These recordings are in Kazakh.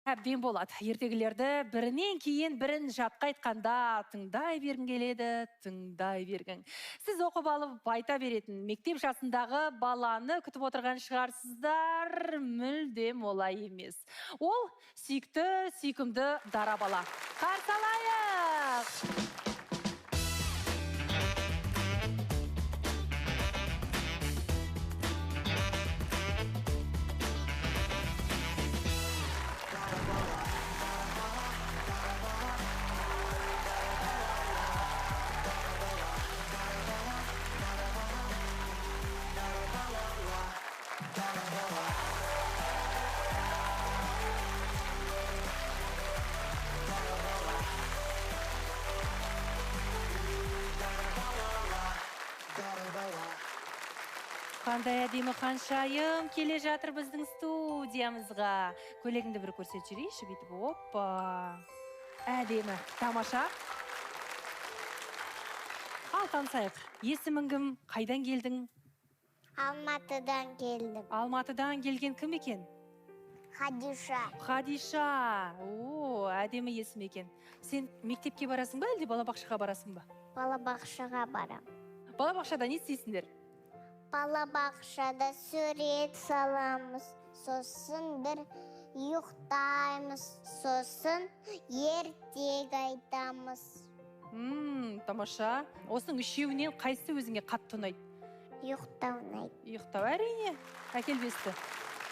Әбден болады. Ертегілерді бірінен кейін бірін жатқа айтқанда тыңдай бергің келеді, тыңдай бергің. Сіз оқып алып айта беретін мектеп жасындағы баланы күтіп отырған шығарсыздар, мүлдем олай емес. Ол сүйікті, сүйкімді дара бала. Қарсы алайық! Қандай әдемі қаншайым келе жатыр біздің студиямызға. Көйлегіңді бір көрсет жүрейші, бүйтіп. Оппа. Әдемі, тамаша. Ал танысайық. Есімің кім? Қайдан келдің? Алматыдан келдім. Алматыдан келген кім екен? Хадиша. Хадиша. О, әдемі есім екен. Сен мектепке барасың ба, әлде балабақшаға барасың ба? Балабақшаға барам. Балабақшада не істейсіңдер? Балабақшада сурет саламыз, сосын бір ұйықтаймыз, сосын ертегі айтамыз. Тамаша. Осының үшеуінен қайсысы өзіңе қатты ұнайды? Ұйықтау ұнайды. Ұйықтау, әрине. Әкелбесті.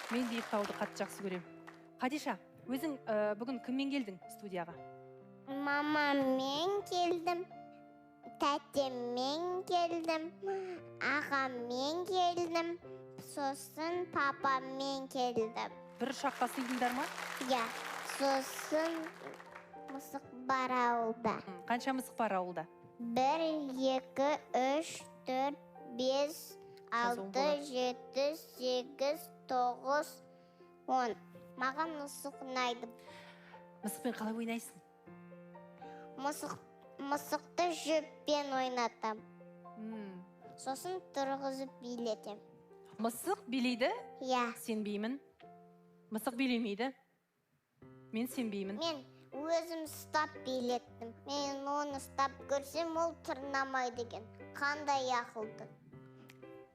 Мен де ұйықтауды қатты жақсы көрем. Хадиша, өзің бүгін кіммен келдің студияға? Мамамен келдім, тәтеммен келдім, ағаммен келдім, сосын папаммен келдім. Бір ұшаққа сыйдыңдар ма? Я, сосын мысық бар ауылда. Қанша мысық бар ауылда? 1, 2, 3, 4, 5, 6, 7, 8, 9, 10. Маған мысық ұнайды. Мысықпен қалай ойнайсың? Мысықты жіппен ойнатам. Сосын тұрғызып билетем. Мысық билейді? Я. Сенбеймін. Мысық билемейді. Мен сенбеймін. Мен өзім ұстап билеттім. Мен оны ұстап көрсем, ол тырнамайды екен. Қандай ақылды.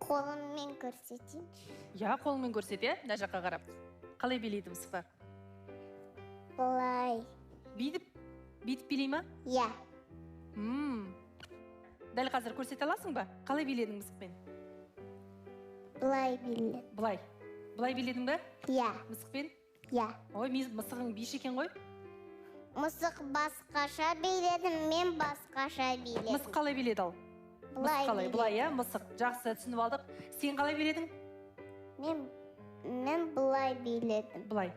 Қолыммен көрсетейін. Я, қолыңмен көрсет, е? Мына жаққа қарап. Қалай билейді мысықтар? Бұлай. Бүйтіп билей ма? Я. Дәл қазір көрсете аласың ба? Қалай биледің мысықпен? Бұлай билет. Бұлай. Бұлай биледің ба? Я. Мысықпен? Я. Ой, мысығың биші екен ғой? Мысық басқаша биледім, мен басқаша биледім. Мысық қалай биледі ал? Бұлай биледім. Бұлай, я? Мысық. Жақсы түсініп алдық. Сен қалай биледің? Мен бұлай биледім. Бұлай.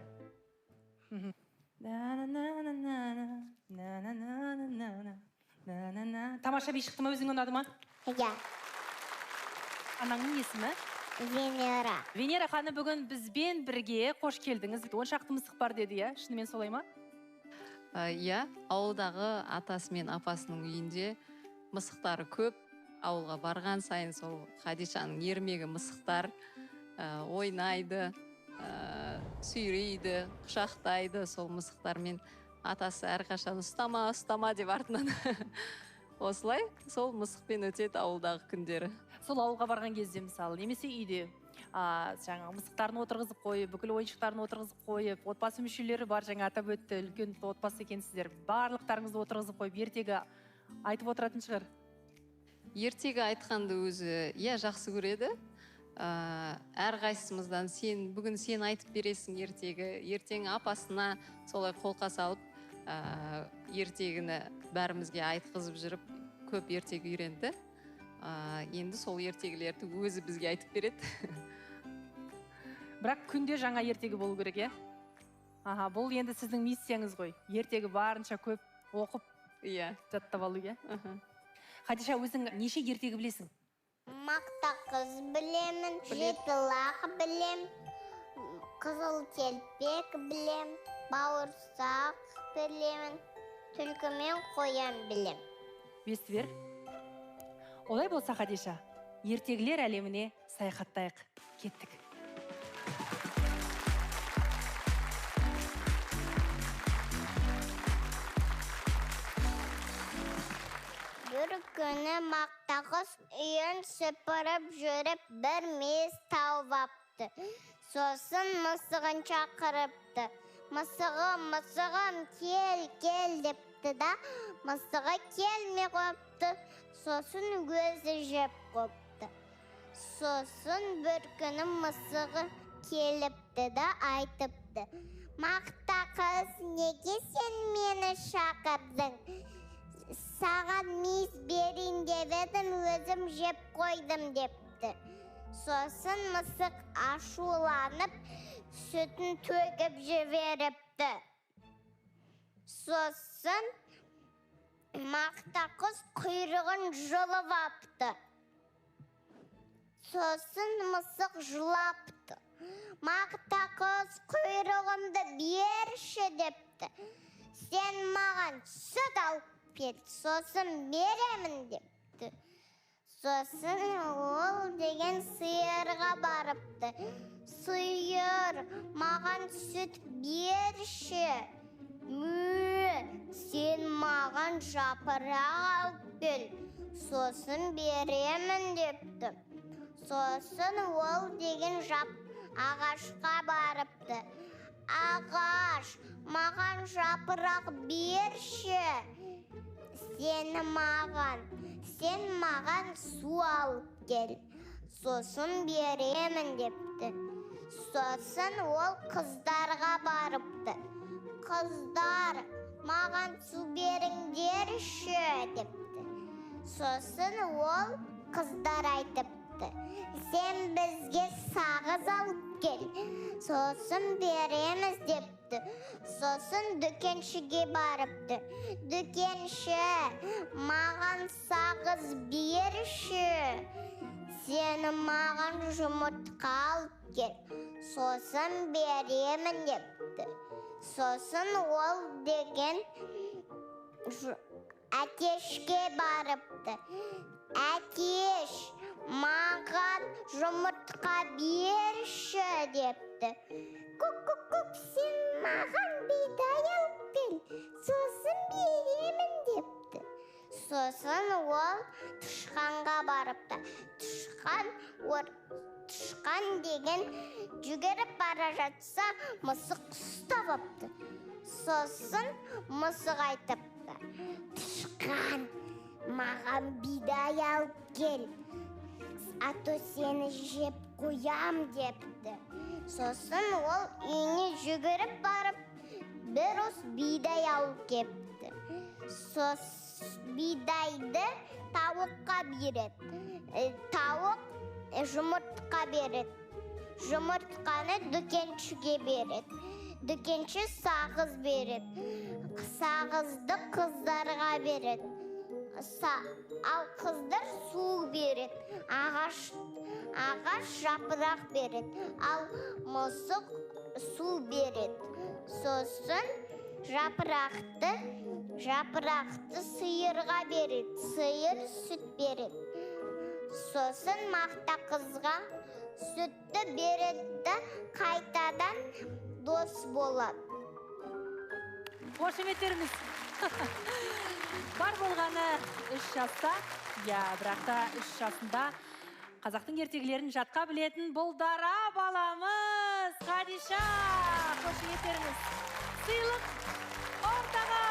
Тамаша би шықты ма, өзің ұнады ма? Я. Анаңның есімі? Венера. Венера ханым бүгін бізбен бірге қош келдіңіз. 10 шақты мысық бар деді, я? Шынымен солай ма? Я, ауылдағы атасы мен апасының үйінде мысықтары көп. Ауылға барған сайын сол Хадишаның ермегі мысықтар ойнайды, сүйрейді, құшақтайды. Сол мысықтармен атасы әрқашан ұстама деп артынан. Осылай, сол мысықпен өтеді ауылдағы күндері. Сол ауылға барған кезде мысалы, немесе үйде жаңа мысықтарын отырғызып қойып, бүкіл ойыншықтарын отырғызып қойып, отбасы мүшелері бар, жаңа атап өтті, үлкен отбасы екенсіздер. Барлықтарыңызды отырғызып қойып, ертегі айтып отыратын шығар. Ертегі айтқанды өзі жақсы көреді. Әрқайсымыздан бүгін сен айтып бересің ертегі. Ертең апасына солай қолқа салып, ертегіні бәрімізге айтқызып жүріп, көп ертегі үйренді. Енді сол ертегілерді өзі бізге айтып береді. Бірақ күнде жаңа ертегі болу керек, е? Бұл енді сіздің миссияңыз ғой. Ертегі барынша көп оқып, жаттап алу, е? Хадиша, өзің неше ертегі білесің? Мақта қыз білемін, жетілақ білем, қызыл телпек білем, бауырсақ білемін, түлкі мен қоян білем. Бесті бер. Олай болса, Хадиша, ертегілер әлеміне саяхаттайық. Кеттік. күні Мақтақұс үйін сүпіріп жүріп бір мейіз тауып апты. Сосын мысығын шақырыпты. Мысығым, кел депті да, мысығы келмей қойыпты. Сосын өзі жеп қойыпты. Сосын бір күні мысығы келіпті да айтыпты: Мақтақұс, неге сен мені шақырдың? Саған мейіз берейін деп едім, өзім жеп қойдым депті. Сосын мысық ашуланып, сүтін төгіп жіберіпті. Сосын Мақтақұс құйрығын жұлып апты. Сосын мысық жылапты. Мақтақұс, құйрығымды берші депті. Сен маған сүт алып бер, сосын беремін депті. Сосын ол деген сиырға барыпты. Сиыр, маған сүт берші. Сен маған жапырақ алып кел, сосын беремін депті. Сосын ол деген ағашқа барыпты. Ағаш, маған жапырақ берші. Сен маған су алып кел, сосын беремін депті. Сосын ол қыздарға барыпты. Қыздар, маған су беріңдерші депті. Сосын ол қыздар айтыпты: сен бізге сағыз алып кел, сосын береміз депті. Сосын дүкеншіге барыпты. Дүкенші, маған сағыз берші. Сен маған жұмыртқа алып кел, сосын беремін депті. Сосын ол деген әтешке барыпты. Әтеш, маған жұмыртқа берші депті. Көк, сен маған бидай алып кел, сосын беремін депті. Сосын ол тышқанға барыпты. Тышқан деген жүгіріп бара жатса, мысық ұстап апты. Сосын мысық айтыпты: тышқан, маған бидай алып кел, а то сені жеп қоям депті. Сосын ол үйіне жүгіріп барып, бір уыс бидай алып кепті. Бидайды тауыққа береді. Тауық жұмыртқа береді. Жұмыртқаны дүкеншіге береді. Дүкенші сағыз береді. Сағызды қыздарға береді. Ал қыздар су береді. Ағаш жапырақ береді. Ал мысық су береді. Сосын жапырақты сиырға береді. Сиыр сүт береді. Сосын Мақтақұсқа сүтті береді, қайтадан дос болады. Қошеметтеріңіз. Бар болғаны 3 жаста, бірақ та 3 жасында қазақтың ертегілерін жатқа білетін бұл дара баламыз Хадиша. Қошеметтеріңіз. Сыйлық ортаға.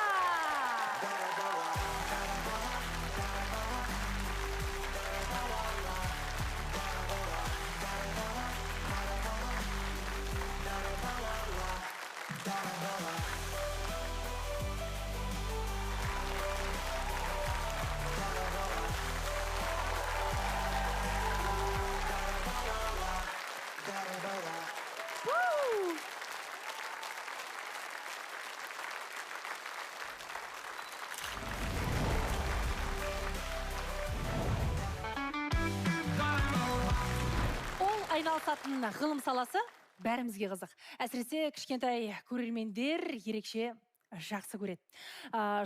Айналысатын ғылым саласы бәрімізге қызық. Әсіресе кішкентай көрермендер ерекше жақсы көреді.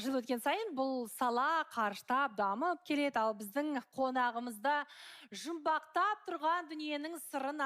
Жыл өткен сайын бұл сала қарыштап, дамып келеді, ал біздің қонағымызда жұмбақтап тұрған дүниенің сырын